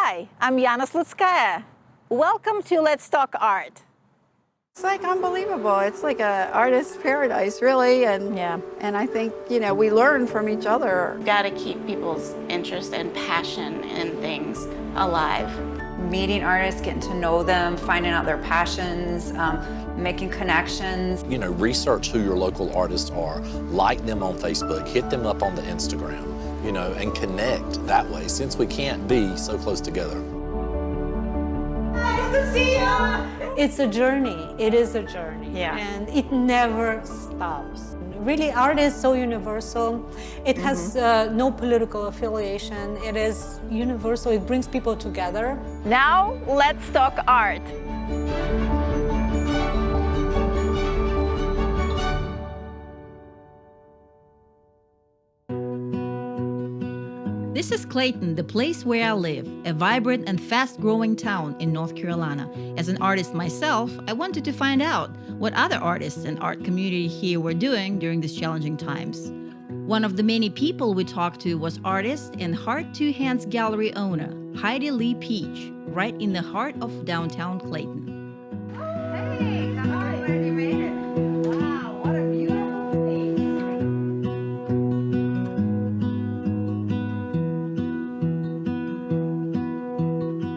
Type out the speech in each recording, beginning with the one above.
Hi, I'm Yana Slutskaya. Welcome to Let's Talk Art. It's like unbelievable. It's like an artist's paradise, really. And I think, we learn from each other. Got to keep people's interest and passion in things alive. Meeting artists, getting to know them, finding out their passions, making connections. Research who your local artists are, like them on Facebook, hit them up on the Instagram, and connect that way, since we can't be so close together. Nice to see you! It's a journey. It is a journey. Yeah. And it never stops. Really, art is so universal. It has no political affiliation. It is universal. It brings people together. Now, let's talk art. This is Clayton, the place where I live, a vibrant and fast-growing town in North Carolina. As an artist myself, I wanted to find out what other artists and art community here were doing during these challenging times. One of the many people we talked to was artist and Heart Two Hands Gallery owner, Heidi Lee Peach, right in the heart of downtown Clayton. Hey, I'm glad you made it. Wow, what a beautiful piece.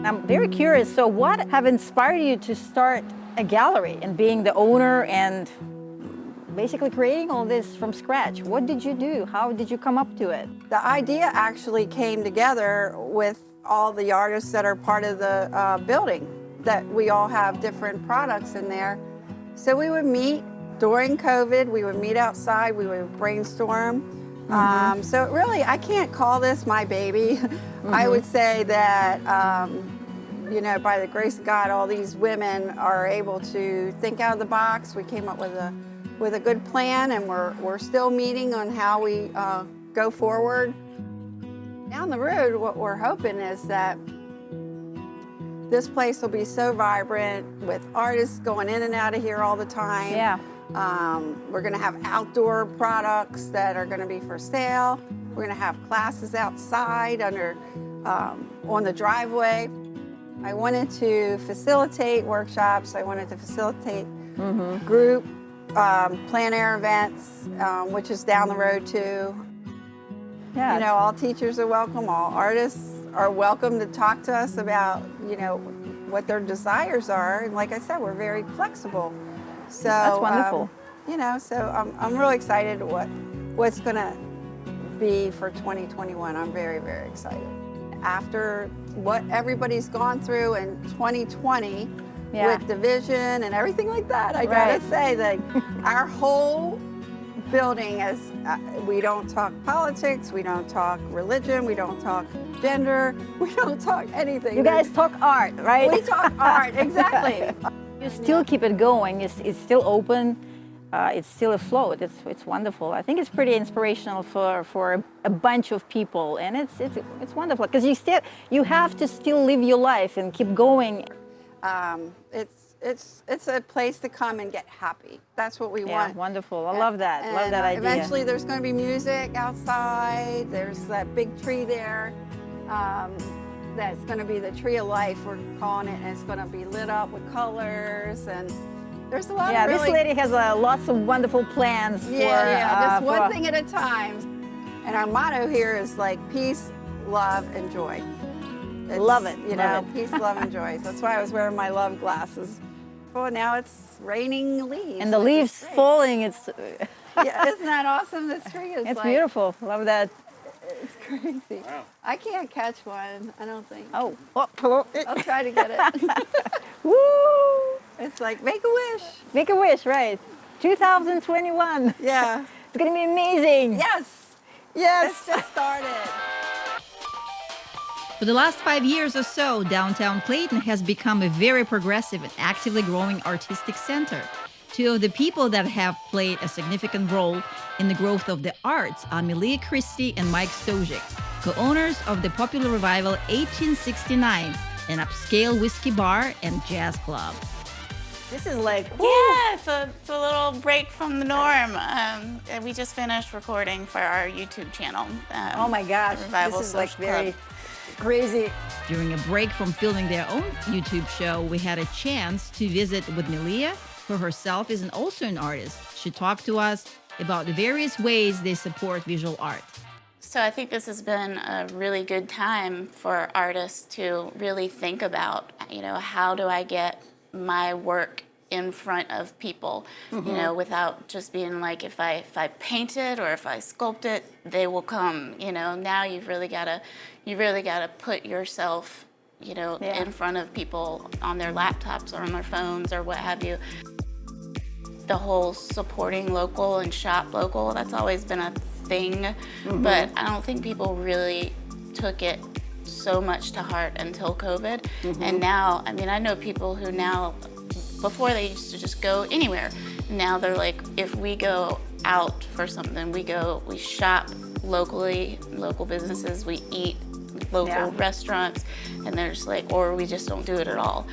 I'm very curious, so what have inspired you to start a gallery and being the owner and basically creating all this from scratch? What did you do? How did you come up to it? The idea actually came together with all the artists that are part of the building, that we all have different products in there. So we would meet during COVID, we would meet outside, we would brainstorm. So really, I can't call this my baby. I would say that, by the grace of God, all these women are able to think out of the box. We came up with a good plan, and we're still meeting on how we go forward. Down the road, what we're hoping is that this place will be so vibrant with artists going in and out of here all the time. Yeah. We're going to have outdoor products that are going to be for sale. We're going to have classes outside on the driveway. I wanted to facilitate workshops. I wanted to facilitate group plein air events, which is down the road too. Yeah. All teachers are welcome. All artists are welcome to talk to us about, what their desires are. And like I said, we're very flexible. So That's wonderful. So I'm really excited what's going to be for 2021. I'm very, very excited. After what everybody's gone through in 2020 with division and everything like that, I gotta say that our whole building is, we don't talk politics, we don't talk religion, we don't talk gender, we don't talk anything. You guys talk art, right? We talk art, exactly. You still keep it going. It's still open. It's still afloat. It's wonderful. I think it's pretty inspirational for a bunch of people, and it's wonderful because you have to still live your life and keep going. It's a place to come and get happy. That's what we want. Wonderful. I love that. And, love that idea. Eventually, there's going to be music outside. There's that big tree there. That's going to be the tree of life, we're calling it, and it's going to be lit up with colors, and there's a lot of really... this lady has lots of wonderful plans for... just one thing at a time. And our motto here is like peace, love, and joy. Love it. Peace, love, and joy. So that's why I was wearing my love glasses. Well, now it's raining leaves. And the leaves falling, it's... Yeah, isn't that awesome? This tree is It's beautiful. Love that. It's crazy. Wow. I can't catch one, I don't think. Oh. I'll try to get it. Woo! It's like, make a wish. Make a wish, right. 2021. Yeah. It's going to be amazing. Yes. Yes. It's just started. For the last 5 years or so, downtown Clayton has become a very progressive and actively growing artistic center. Two of the people that have played a significant role in the growth of the arts are Milia Christie and Mike Stojic, co-owners of the popular revival 1869, an upscale whiskey bar and jazz club. This is like... Yeah, it's a little break from the norm. We just finished recording for our YouTube channel. Oh my gosh, the Revival this is like Social very... Club. Crazy. During a break from filming their own YouTube show, we had a chance to visit with Melia, who herself is also an artist. She talked to us about the various ways they support visual art. So I think this has been a really good time for artists to really think about, how do I get my work in front of people, without just being like, if I paint it or if I sculpt it, they will come. Now you've really got to put yourself, in front of people on their laptops or on their phones or what have you. The whole supporting local and shop local, that's always been a thing, but I don't think people really took it so much to heart until COVID. And now, I know people who now, before they used to just go anywhere. Now they're like, if we go out for something, we shop locally, local businesses, we eat local restaurants, and there's like, or we just don't do it at all.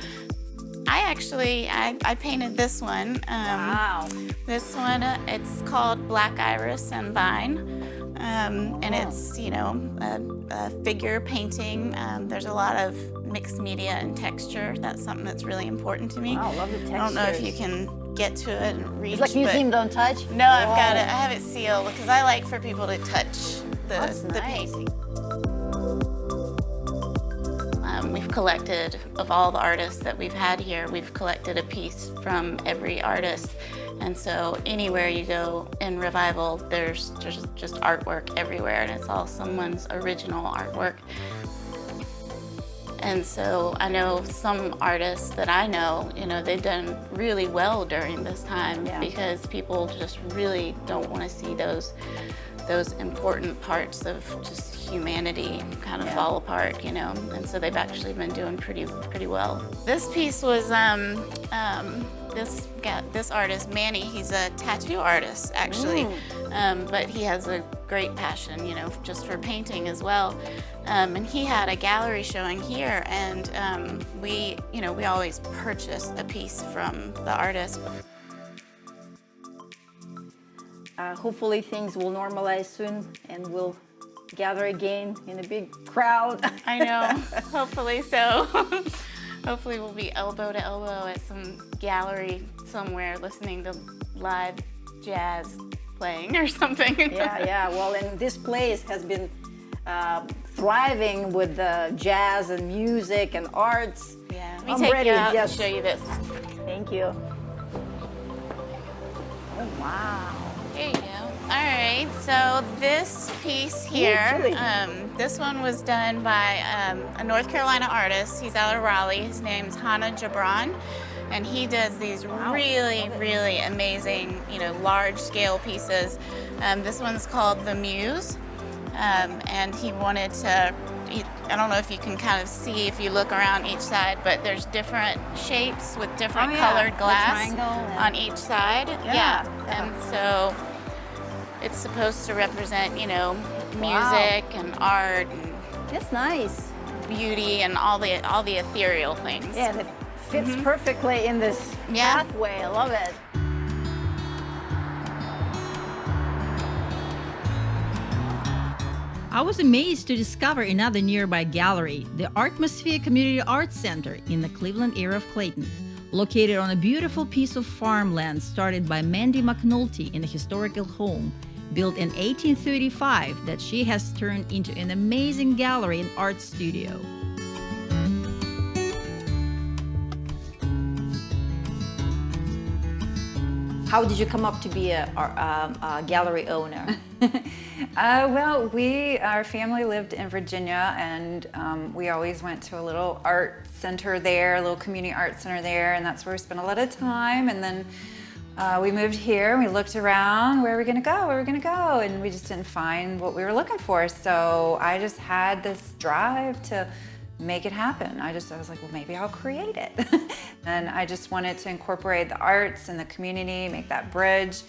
I painted this one. Wow. This one, it's called Black Iris and Vine. And it's, a figure painting. There's a lot of mixed media and texture. That's something that's really important to me. Wow, I love the textures. I don't know if you can get to it and reach. It's like museum don't touch? No, I've got it. I have it sealed because I like for people to touch the painting. We've collected, of all the artists that we've had here, we've collected a piece from every artist. And so anywhere you go in Revival, there's just artwork everywhere, and it's all someone's original artwork. And so I know some artists that I know, they've done really well during this time because people just really don't want to see those important parts of just humanity kind of fall apart, and so they've actually been doing pretty well. This piece was this artist, Manny, he's a tattoo artist actually, but he has a great passion, just for painting as well. And he had a gallery showing here, and we always purchase a piece from the artist. Hopefully things will normalize soon and we'll gather again in a big crowd. I know, hopefully so. Hopefully we'll be elbow to elbow at some gallery somewhere listening to live jazz playing or something. Yeah. Well, and this place has been thriving with jazz and music and arts. Yeah, let me take you out and show you this. Thank you. Oh, wow. There you go. All right, so this piece here, this one was done by a North Carolina artist. He's out of Raleigh. His name's Hannah Jabron, and he does these really, really amazing, large-scale pieces. This one's called The Muse, and he wanted to, I don't know if you can kind of see if you look around each side, but there's different shapes with different colored glass on each side. Yeah. And so it's supposed to represent, music and art and that's nice. beauty and all the ethereal things. Yeah, and it fits perfectly in this pathway. I love it. I was amazed to discover another nearby gallery, the Artmosphere Community Arts Center in the Cleveland area of Clayton. Located on a beautiful piece of farmland started by Mandy McNulty in a historical home built in 1835 that she has turned into an amazing gallery and art studio. How did you come up to be a gallery owner? Well, our family lived in Virginia, and we always went to a little art center there, a little community art center there, and that's where we spent a lot of time. And then we moved here, and we looked around, where are we gonna go? And we just didn't find what we were looking for. So I just had this drive to make it happen. I was like, well, maybe I'll create it. And I just wanted to incorporate the arts and the community, make that bridge,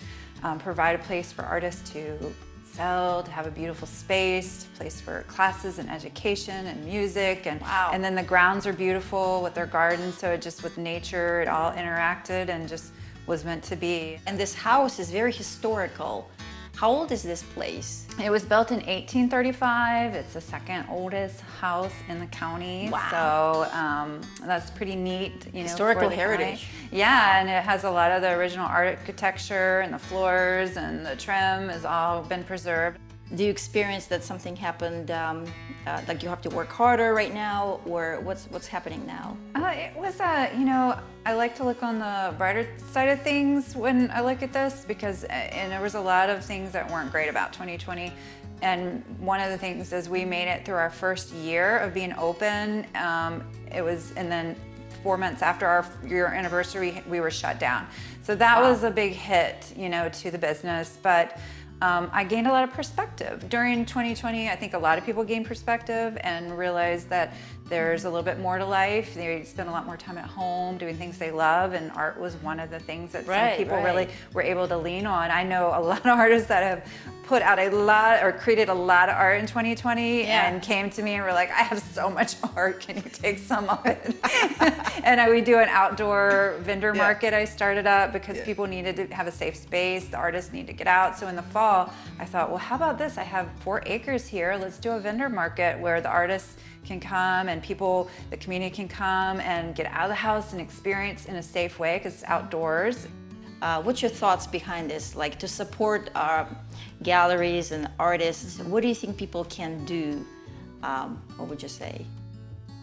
provide a place for artists to sell, to have a beautiful space, a place for classes and education and music. And then the grounds are beautiful with their gardens, so it just with nature, it all interacted and just was meant to be. And this house is very historical. How old is this place? It was built in 1835. It's the second oldest house in the county. Wow. So that's pretty neat. You know, Historical for the heritage. county. Yeah, and it has a lot of the original architecture, and the floors and the trim has all been preserved. Do you experience that something happened, like you have to work harder right now, or what's happening now? It was, you know, I like to look on the brighter side of things when I look at this, because and there was a lot of things that weren't great about 2020. And one of the things is we made it through our first year of being open. It was, and then 4 months after our year anniversary, we were shut down. So that was a big hit, you know, to the business. But I gained a lot of perspective. During 2020, I think a lot of people gained perspective and realized that there's a little bit more to life. They spend a lot more time at home doing things they love, and art was one of the things that some people really were able to lean on. I know a lot of artists that have put out a lot or created a lot of art in 2020 and came to me and were like, I have so much art, can you take some of it? And we do an outdoor vendor market I started up because people needed to have a safe space, the artists need to get out. So in the fall, I thought, well, how about this? I have 4 acres here, let's do a vendor market where the artists can come and people, the community can come and get out of the house and experience in a safe way because it's outdoors. What's your thoughts behind this? Like, to support galleries and artists, what do you think people can do? What would you say?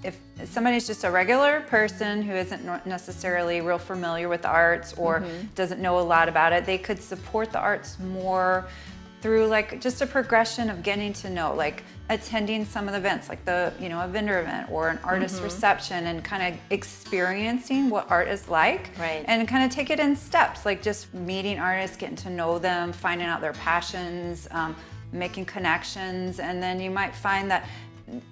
If somebody's just a regular person who isn't necessarily real familiar with the arts or doesn't know a lot about it, they could support the arts more through like just a progression of getting to know, like attending some of the events, like the, you know, a vendor event or an artist reception, and kind of experiencing what art is like, and kind of take it in steps, like just meeting artists, getting to know them, finding out their passions, making connections, and then you might find that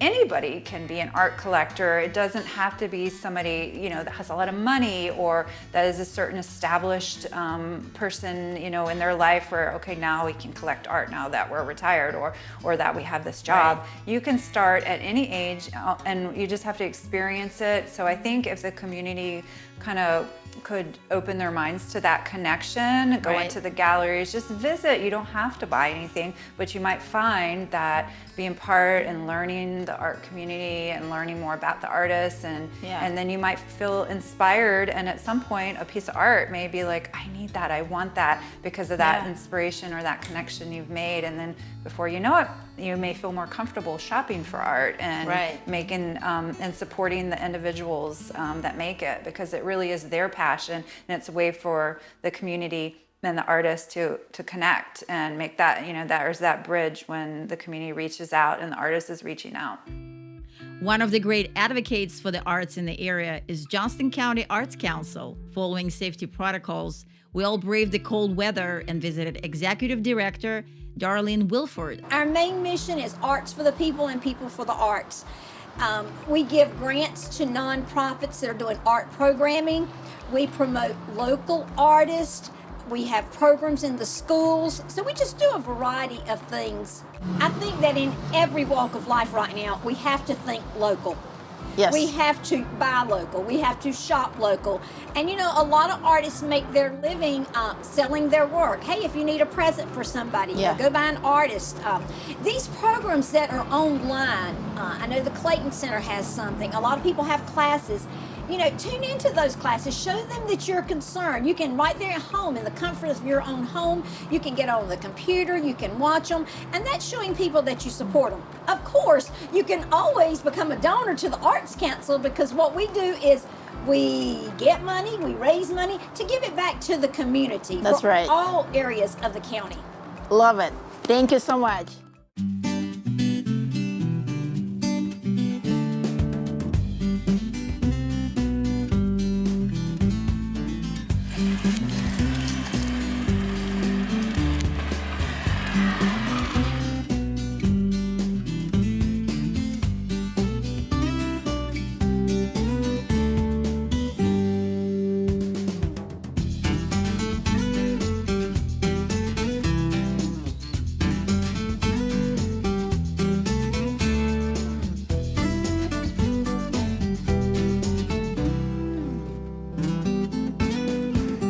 anybody can be an art collector. It doesn't have to be somebody, you know, that has a lot of money or that is a certain established person, you know, in their life where, okay, now we can collect art now that we're retired or that we have this job. You can start at any age and you just have to experience it. So I think if the community kind of could open their minds to that connection, go into the galleries, just visit. You don't have to buy anything, but you might find that being part and learning the art community and learning more about the artists, and then you might feel inspired, and at some point a piece of art may be like, I need that, I want that, because of that inspiration or that connection you've made, and then before you know it, you may feel more comfortable shopping for art and making and supporting the individuals that make it, because it really is their passion, and it's a way for the community and the artist to connect and make that, you know, there's that bridge when the community reaches out and the artist is reaching out. One of the great advocates for the arts in the area is Johnston County Arts Council. Following safety protocols, we all braved the cold weather and visited Executive Director Darlene Wilford. Our main mission is arts for the people and people for the arts. We give grants to nonprofits that are doing art programming. We promote local artists. We have programs in the schools. So we just do a variety of things. I think that in every walk of life right now, we have to think local. Yes. We have to buy local. We have to shop local. And you know, a lot of artists make their living selling their work. Hey, if you need a present for somebody, you know, go buy an artist. These programs that are online, I know the Clayton Center has something. A lot of people have classes. You know, tune into those classes. Show them that you're concerned. You can right there at home, in the comfort of your own home. You can get on the computer. You can watch them. And that's showing people that you support them. Of course, you can always become a donor to the Arts Council, because what we do is we get money, we raise money to give it back to the community. That's for all areas of the county. Love it. Thank you so much.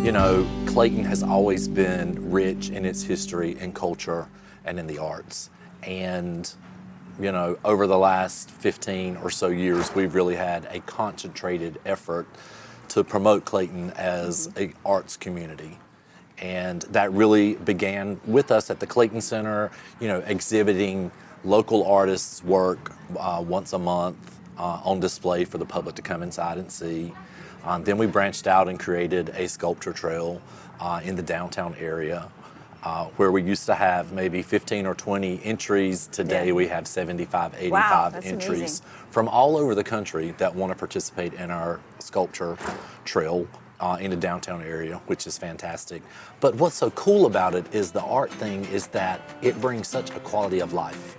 You know, Clayton has always been rich in its history and culture and in the arts. And, you know, over the last 15 or so years, we've really had a concentrated effort to promote Clayton as an arts community. And that really began with us at the Clayton Center, you know, exhibiting local artists' work once a month on display for the public to come inside and see. Then we branched out and created a sculpture trail in the downtown area where we used to have maybe 15 or 20 entries. Today we have 75, 85 that's entries amazing. from all over the country that want to participate in our sculpture trail in the downtown area, which is fantastic. But what's so cool about it is the art thing is that it brings such a quality of life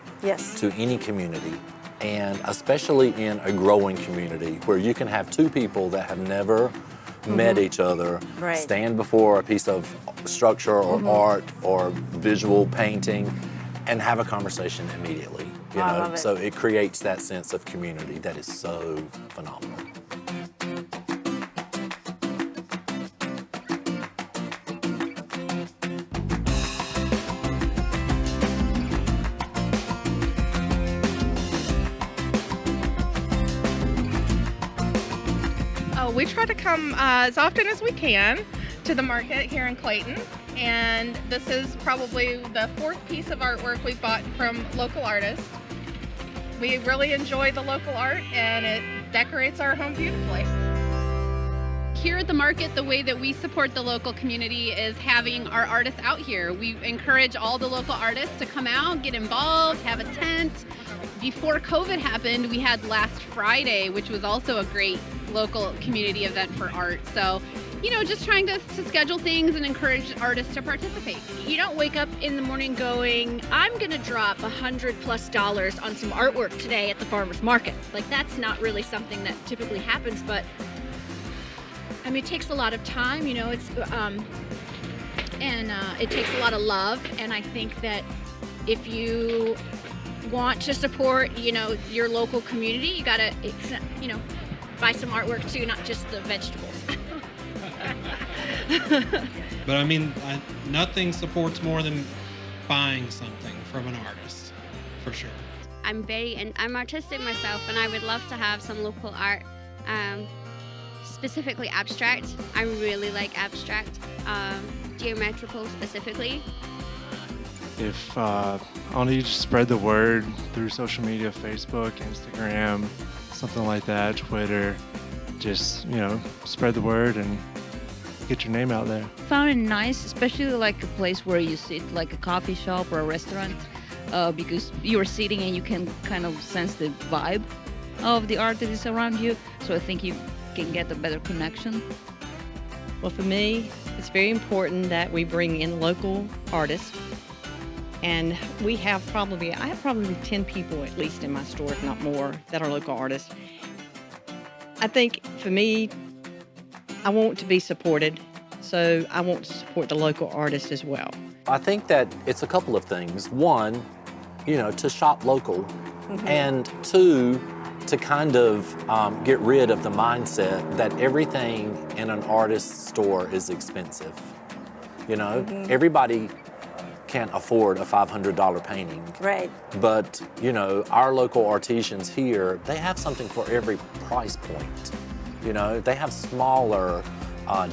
to any community, and especially in a growing community where you can have two people that have never met each other stand before a piece of structure or art or visual painting and have a conversation immediately. You know? I love it. So it creates that sense of community that is so phenomenal. We try to come as often as we can to the market here in Clayton, and this is probably the fourth piece of artwork we've bought from local artists. We really enjoy the local art, and it decorates our home beautifully. Here at the market, the way that we support the local community is having our artists out here. We encourage all the local artists to come out, get involved, have a tent. Before COVID happened, we had Last Friday, which was also a great local community event for art. So, you know, just trying to schedule things and encourage artists to participate. You don't wake up in the morning going, I'm gonna drop $100+ on some artwork today at the farmer's market. Like, that's not really something that typically happens, but I mean, it takes a lot of time, you know, it takes a lot of love, and I think that if you want to support, you know, your local community, you gotta, you know, buy some artwork too, not just the vegetables. But I mean, nothing supports more than buying something from an artist, for sure. I'm artistic myself, and I would love to have some local art, specifically abstract. I really like abstract, geometrical specifically. If only you just spread the word through social media, Facebook, Instagram, something like that, Twitter, just, you know, spread the word and get your name out there. Found it nice, especially like a place where you sit, like a coffee shop or a restaurant, because you're sitting and you can kind of sense the vibe of the art that is around you. So I think you can get a better connection. Well, for me, it's very important that we bring in local artists. And I have probably 10 people at least in my store, if not more, that are local artists. I think for me, I want to be supported, so I want to support the local artists as well. I think that it's a couple of things. One, you know, to shop local, and two, to kind of get rid of the mindset that everything in an artist's store is expensive. You know, everybody can't afford a $500 painting. Right. But, you know, our local artisans here, they have something for every price point. You know, they have smaller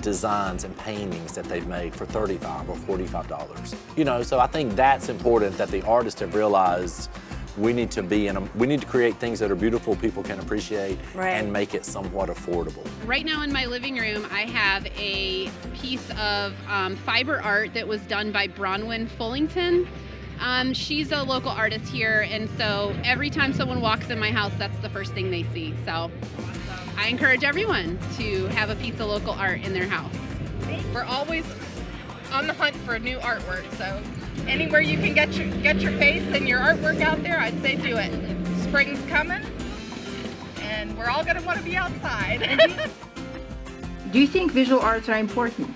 designs and paintings that they've made for $35 or $45. You know, so I think that's important, that the artists have realized we need to create things that are beautiful, people can appreciate, and make it somewhat affordable. Right now in my living room, I have a piece of fiber art that was done by Bronwyn Fullington. She's a local artist here, and so every time someone walks in my house, that's the first thing they see. So I encourage everyone to have a piece of local art in their house. We're always on the hunt for new artwork, so anywhere you can get your face and your artwork out there, I'd say do it. Spring's coming, and we're all gonna want to be outside. Do you think visual arts are important?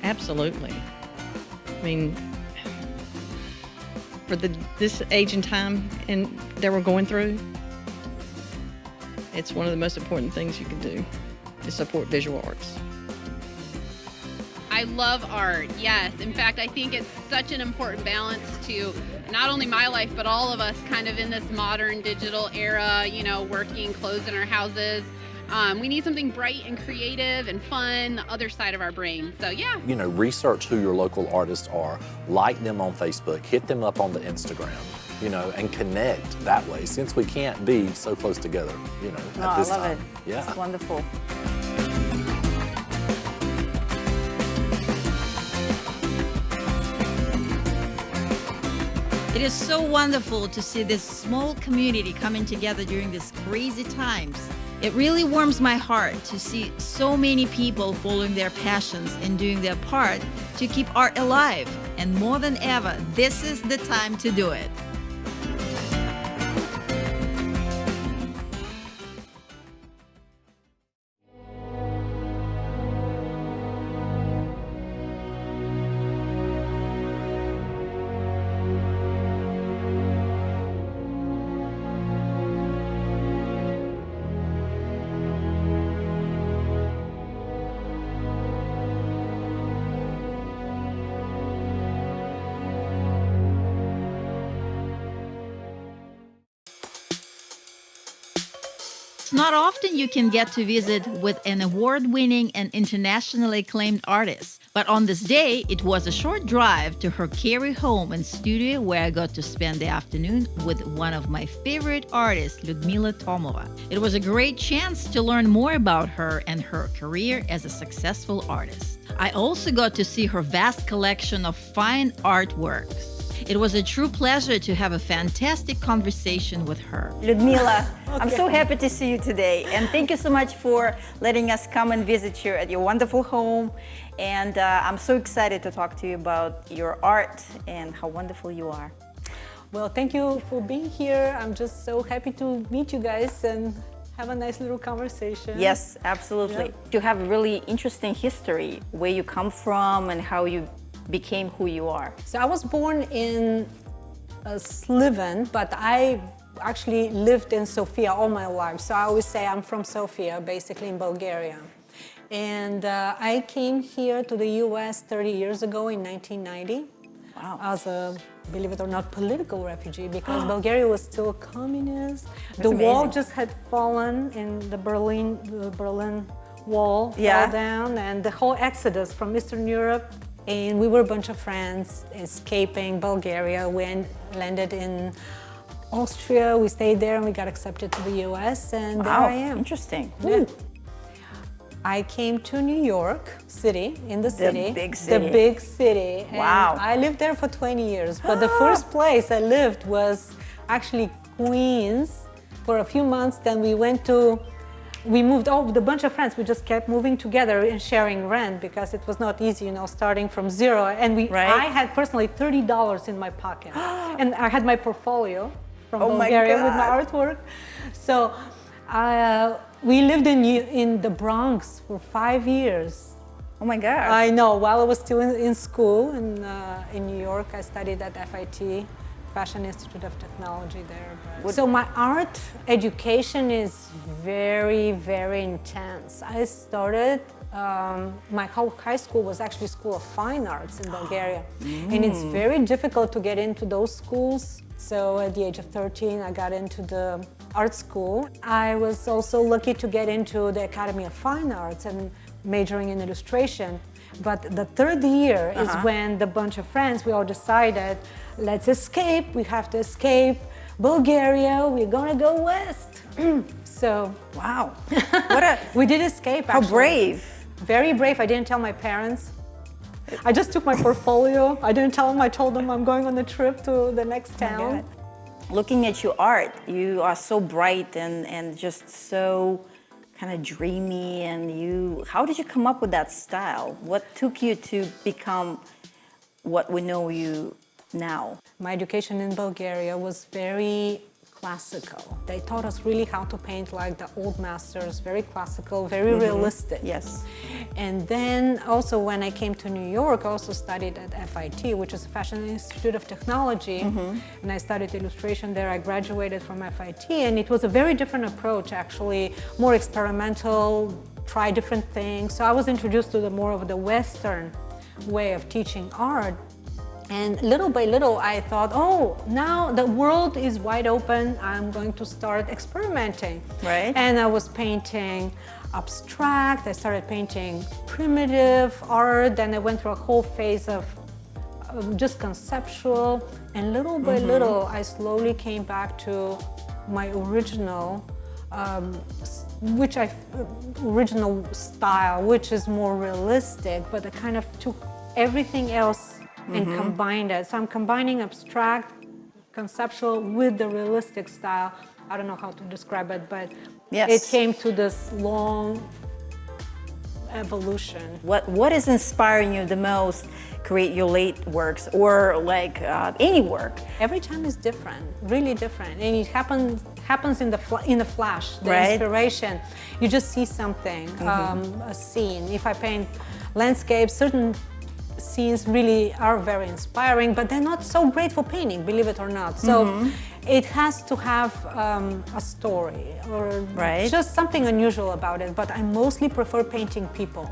Absolutely. I mean, for this age and time that we're going through, it's one of the most important things you can do, is support visual arts. I love art, yes. In fact, I think it's such an important balance to not only my life, but all of us kind of in this modern digital era, you know, working, closed in our houses. We need something bright and creative and fun, the other side of our brain. So yeah. You know, research who your local artists are, like them on Facebook, hit them up on the Instagram, you know, and connect that way, since we can't be so close together, you know, at this time. I love it. Yeah. It's wonderful. It is so wonderful to see this small community coming together during these crazy times. It really warms my heart to see so many people following their passions and doing their part to keep art alive. And more than ever, this is the time to do it. It's not often you can get to visit with an award-winning and internationally acclaimed artist. But on this day, it was a short drive to her Cary home and studio where I got to spend the afternoon with one of my favorite artists, Lyudmila Tomlova. It was a great chance to learn more about her and her career as a successful artist. I also got to see her vast collection of fine artworks. It was a true pleasure to have a fantastic conversation with her. Lyudmila, I'm so happy to see you today. And thank you so much for letting us come and visit you at your wonderful home. And I'm so excited to talk to you about your art and how wonderful you are. Well, thank you for being here. I'm just so happy to meet you guys and have a nice little conversation. Yes, absolutely. Yeah. You have a really interesting history, where you come from and how you became who you are. So I was born in Sliven, but I actually lived in Sofia all my life. So I always say I'm from Sofia, basically in Bulgaria. And I came here to the US 30 years ago in 1990. Wow. As a, believe it or not, political refugee, because Bulgaria was still communist. The amazing. wall just had fallen, and the Berlin Wall fell down, and the whole exodus from Eastern Europe. And we were a bunch of friends escaping Bulgaria. We landed in Austria. We stayed there and we got accepted to the US, and there I am. Interesting. Yeah. I came to New York City, in the city. The big city. The big city. Wow. And I lived there for 20 years, but the first place I lived was actually Queens for a few months. Then we moved with a bunch of friends. We just kept moving together and sharing rent because it was not easy, you know, starting from zero. And I had personally $30 in my pocket. And I had my portfolio from Bulgaria with my artwork. So we lived in the Bronx for 5 years. Oh my God. I know, while I was still in school in New York, I studied at FIT, Fashion Institute of Technology there. So my art education is very, very intense. I started, my whole high school was actually School of Fine Arts in Bulgaria. And it's very difficult to get into those schools. So at the age of 13, I got into the art school. I was also lucky to get into the Academy of Fine Arts and majoring in illustration. But the third year is when the bunch of friends, we all decided, let's escape, we have to escape Bulgaria, we're gonna go west. So, wow. We did escape, How actually. brave. Very brave. I didn't tell my parents. I just took my portfolio. I didn't tell them. I told them I'm going on a trip to the next town. Looking at your art, you are so bright and just so kind of dreamy. And how did you come up with that style? What took you to become what we know you now? My education in Bulgaria was very classical. They taught us really how to paint like the old masters, very classical, very realistic. Yes. And then also when I came to New York, I also studied at FIT, which is the Fashion Institute of Technology. And I studied illustration there. I graduated from FIT, and it was a very different approach, actually, more experimental, try different things. So I was introduced to more of the Western way of teaching art. And little by little, I thought, oh, now the world is wide open. I'm going to start experimenting. Right. And I was painting abstract. I started painting primitive art. Then I went through a whole phase of just conceptual. And little by little, I slowly came back to my original, original style, which is more realistic, but I kind of took everything else and combined it. So I'm combining abstract, conceptual with the realistic style. I don't know how to describe it, but it came to this long evolution. What is inspiring you the most? Create your late works or like any work? Every time is different, really different, and it happens in the flash. The inspiration, you just see something, a scene. If I paint landscapes, certain scenes really are very inspiring, but they're not so great for painting, believe it or not. So it has to have a story or just something unusual about it, but I mostly prefer painting people.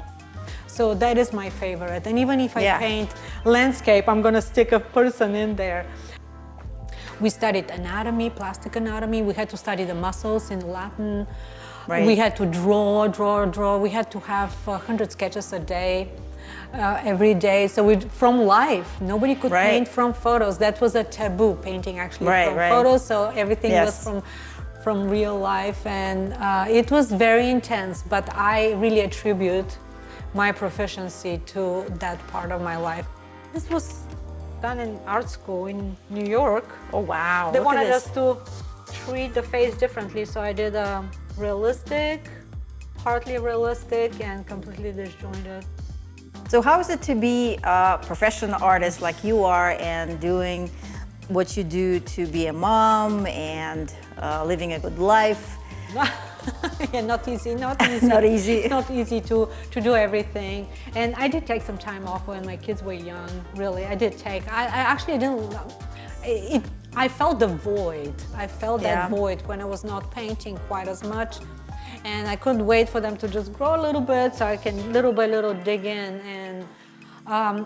So that is my favorite. And even if I paint landscape, I'm gonna stick a person in there. We studied anatomy, plastic anatomy. We had to study the muscles in Latin. We had to draw. We had to have 100 sketches a day. Every day, so from life. Nobody could paint from photos. That was a taboo, painting actually from photos. So everything was from real life, and it was very intense. But I really attribute my proficiency to that part of my life. This was done in art school in New York. Oh wow! They wanted us to treat the face differently, so I did a realistic, partly realistic, and completely disjointed. So how is it to be a professional artist like you are and doing what you do to be a mom and living a good life? Yeah, not easy. Not easy. It's not easy to do everything. And I did take some time off when my kids were young, really. I did take, I actually didn't, I felt the void. I felt that void when I was not painting quite as much. And I couldn't wait for them to just grow a little bit so I can little by little dig in. And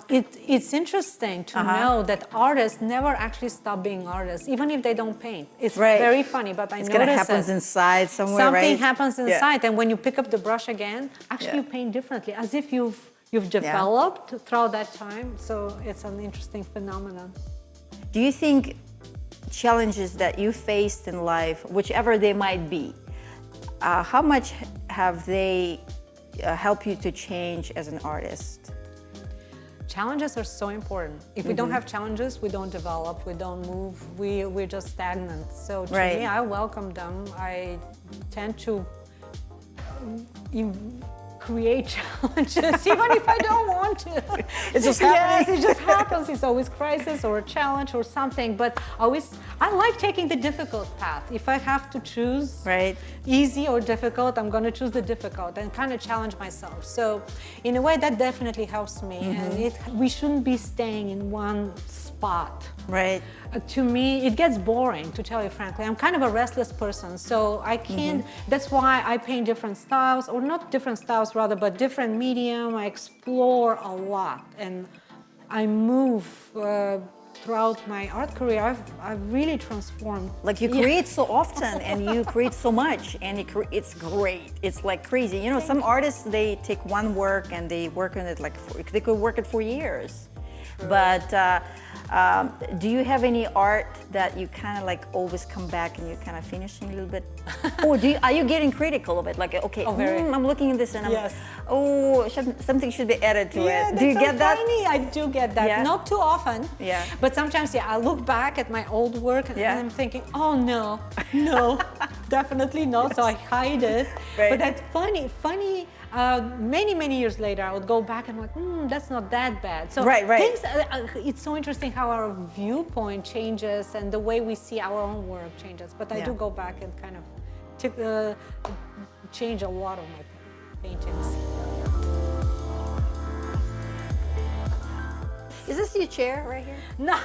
it's interesting to know that artists never actually stop being artists, even if they don't paint. It's very funny, but I notice it happens inside somewhere, something happens inside, and when you pick up the brush again, actually you paint differently, as if you've developed throughout that time. So it's an interesting phenomenon. Do you think challenges that you faced in life, whichever they might be, how much have they helped you to change as an artist? Challenges are so important. If we don't have challenges, we don't develop, we don't move, we're just stagnant. So to me, I welcome them. I tend to create challenges, even if I don't want to. It's just happening. Yes, it just happens. It's always crisis or a challenge or something. But I like taking the difficult path. If I have to choose easy or difficult, I'm going to choose the difficult and kind of challenge myself. So in a way, that definitely helps me. And we shouldn't be staying in one spot. To me, it gets boring, to tell you frankly. I'm kind of a restless person, so I can't, that's why I paint different styles, or not different styles rather, but different medium. I explore a lot, and I move throughout my art career. I've really transformed. Like you create so often, and you create so much, and it's great. It's like crazy. You know, some artists, they take one work and they work on it they could work it for years. But do you have any art that you kind of like always come back and you're kind of finishing a little bit? Or are you getting critical of it? Like, okay, I'm looking at this and something should be added to it. Do you get that? Funny. I do get that. Yeah. Not too often. Yeah. But sometimes, I look back at my old work and I'm thinking, oh no, definitely no. So I hide it. But that's funny. Many years later, I would go back and like, that's not that bad. So things, it's so interesting how our viewpoint changes and the way we see our own work changes. But I do go back and kind of change a lot of my paintings. Is this your chair right here? No,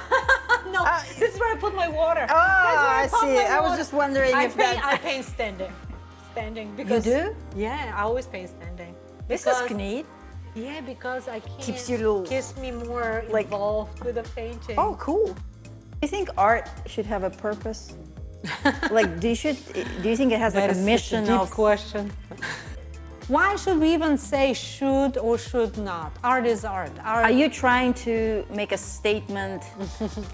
this is where I put my water. Oh, I see. I was just wondering if I paint standing. Because you do? Yeah, I always paint standing. This is neat. Yeah, because I can't. Keeps you Keeps me more involved with the painting. Oh, cool. Do you think art should have a purpose? Like, do you think it has like a mission? Deep question. Why should we even say should or should not? Art is art. Are you trying to make a statement?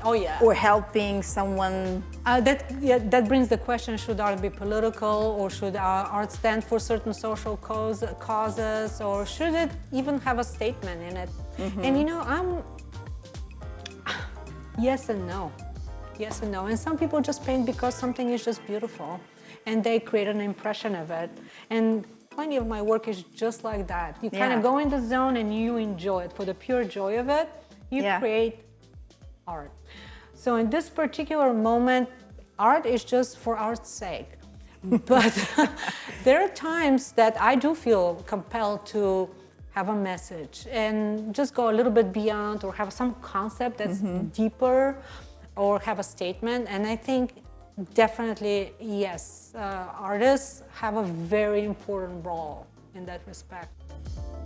Oh yeah. Or helping someone? That brings the question: should art be political, or should art stand for certain social causes, or should it even have a statement in it? And you know, I'm yes and no. Yes and no. And some people just paint because something is just beautiful, and they create an impression of it. And plenty of my work is just like that. You kind of go in the zone and you enjoy it. For the pure joy of it, you create art. So in this particular moment, art is just for art's sake. But there are times that I do feel compelled to have a message and just go a little bit beyond, or have some concept that's deeper, or have a statement. And I think definitely, yes, artists have a very important role in that respect.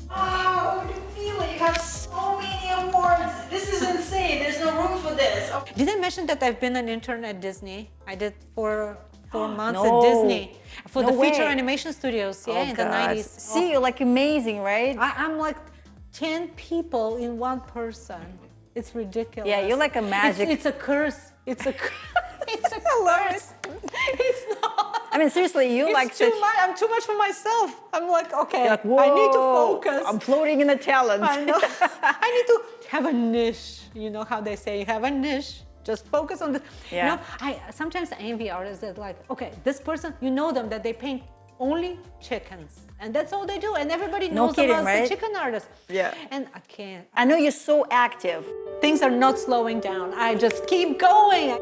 Oh, Lyudmila, you have so many awards. This is insane. There's no room for this. Did I mention that I've been an intern at Disney? I did for 4 months at Disney for the feature animation studios, in the 90s. See, you're like amazing, right? I'm like 10 people in one person. It's ridiculous. Yeah, you're like a magic. It's a curse. It's a it's a curse. It's not. I mean, seriously, you It's like too much. I'm too much for myself. I'm like, okay, You're like, I need to whoa, focus. I'm floating in the talents. I know. I need to have a niche. You know how they say, you have a niche. Just focus on the. Yeah. You know, I sometimes envy artists that like, okay, this person, you know them, that they paint only chickens, and that's all they do, and everybody knows kidding, about right? the chicken artist. Yeah. And I can't. I know you're so active. Things are not slowing down. I just keep going.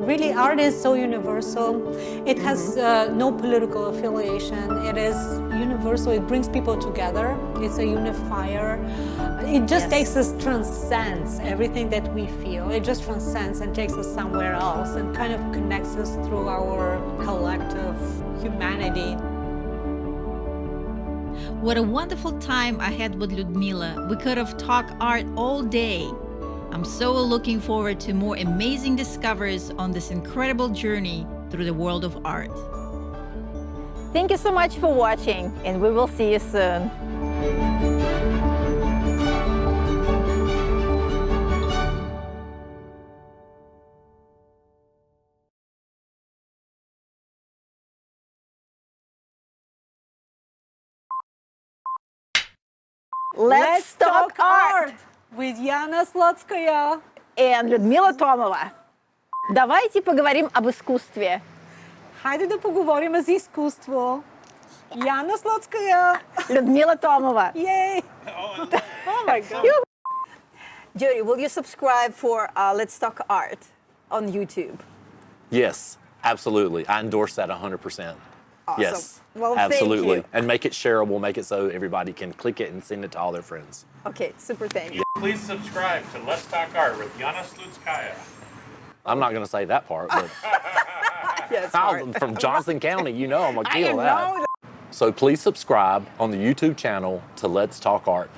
Really, art is so universal. It has no political affiliation. It is universal. It brings people together. It's a unifier. It just takes us, transcends everything that we feel. It just transcends and takes us somewhere else and kind of connects us through our collective humanity. What a wonderful time I had with Lyudmila. We could have talked art all day. I'm so looking forward to more amazing discoveries on this incredible journey through the world of art. Thank you so much for watching, and we will see you soon. Let's talk art with Yana Slutskaya and Lyudmila Tomlova. Давайте поговорим об искусстве. Хайде да поговорим за изкуство. Yana Slutskaya. Lyudmila Tomlova. Yay! Oh my God. Jody, will you subscribe for Let's Talk Art on YouTube? Yes, absolutely. I endorse that 100%. Awesome. Yes, Well, absolutely. thank you. And make it shareable, make it so everybody can click it and send it to all their friends. Okay, super thank you. Please subscribe to Let's Talk Art with Yana Slutskaya. I'm not going to say that part, but Yes, I'm from Johnson County, you know I'm going to kill I that. know. So please subscribe on the YouTube channel to Let's Talk Art.